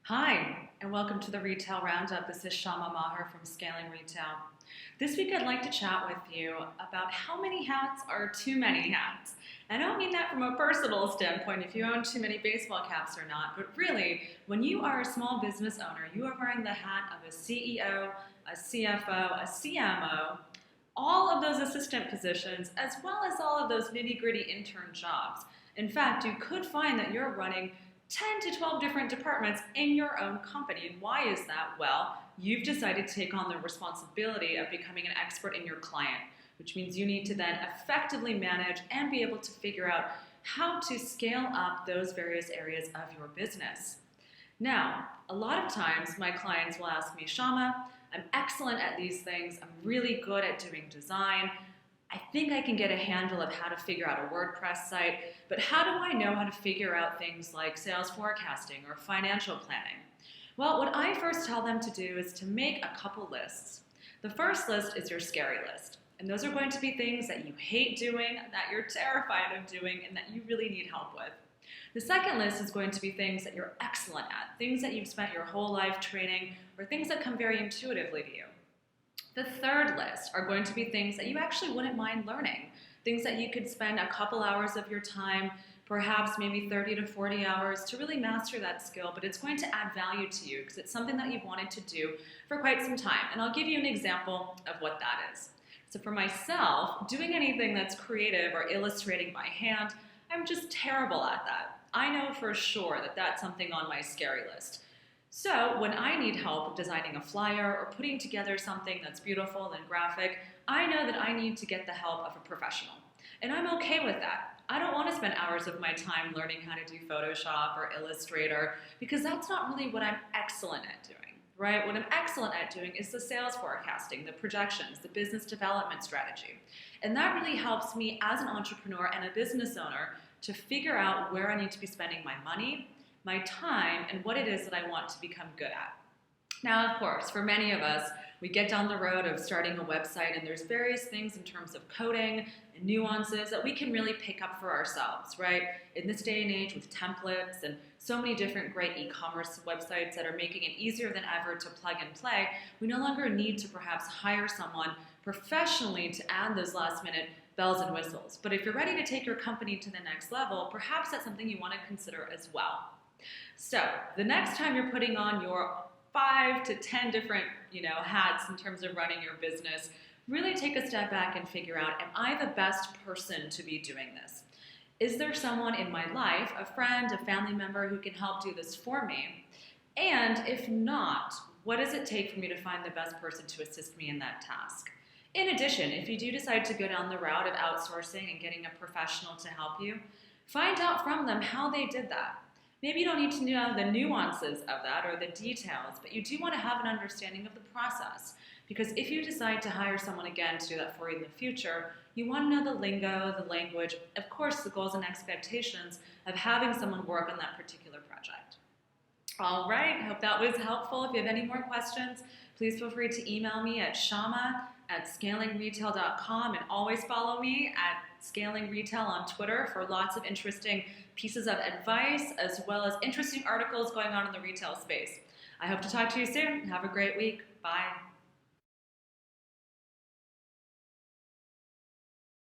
Hi, and welcome to the Retail Roundup. This is Shama Maher from Scaling Retail. This week I'd like to chat with you about how many hats are too many hats. I don't mean that from a personal standpoint, if you own too many baseball caps or not, but really, when you are a small business owner, you are wearing the hat of a CEO, a CFO, a CMO, all of those assistant positions, as well as all of those nitty-gritty intern jobs. In fact, you could find that you're running 10 to 12 different departments in your own company. And why is that? Well, you've decided to take on the responsibility of becoming an expert in your client, which means you need to then effectively manage and be able to figure out how to scale up those various areas of your business. Now, a lot of times my clients will ask me, Shama, I'm excellent at these things. I'm really good at doing design. I think I can get a handle of how to figure out a WordPress site, but how do I know how to figure out things like sales forecasting or financial planning? Well, what I first tell them to do is to make a couple lists. The first list is your scary list, and those are going to be things that you hate doing, that you're terrified of doing, and that you really need help with. The second list is going to be things that you're excellent at, things that you've spent your whole life training, or things that come very intuitively to you. The third list are going to be things that you actually wouldn't mind learning, things that you could spend a couple hours of your time, perhaps maybe 30 to 40 hours to really master that skill, but it's going to add value to you because it's something that you've wanted to do for quite some time. And I'll give you an example of what that is. So for myself, doing anything that's creative or illustrating by hand, I'm just terrible at that. I know for sure that that's something on my scary list. So when I need help designing a flyer or putting together something that's beautiful and graphic, I know that I need to get the help of a professional. And I'm okay with that. I don't want to spend hours of my time learning how to do Photoshop or Illustrator because that's not really what I'm excellent at doing, right? What I'm excellent at doing is the sales forecasting, the projections, the business development strategy. And that really helps me as an entrepreneur and a business owner to figure out where I need to be spending my money, my time, and what it is that I want to become good at. Now, of course, for many of us, we get down the road of starting a website and there's various things in terms of coding and nuances that we can really pick up for ourselves, right? In this day and age with templates and so many different great e-commerce websites that are making it easier than ever to plug and play, we no longer need to perhaps hire someone professionally to add those last minute bells and whistles. But if you're ready to take your company to the next level, perhaps that's something you want to consider as well. So the next time you're putting on your 5 to 10 different, hats in terms of running your business, really take a step back and figure out, am I the best person to be doing this? Is there someone in my life, a friend, a family member who can help do this for me? And if not, what does it take for me to find the best person to assist me in that task? In addition, if you do decide to go down the route of outsourcing and getting a professional to help you, find out from them how they did that. Maybe you don't need to know the nuances of that or the details, but you do want to have an understanding of the process. Because if you decide to hire someone again to do that for you in the future, you want to know the lingo, the language, of course, the goals and expectations of having someone work on that particular project. All right, I hope that was helpful. If you have any more questions, please feel free to email me at shama@scalingretail.com and always follow me at Scaling Retail on Twitter for lots of interesting pieces of advice as well as interesting articles going on in the retail space. I hope to talk to you soon. Have a great week. Bye.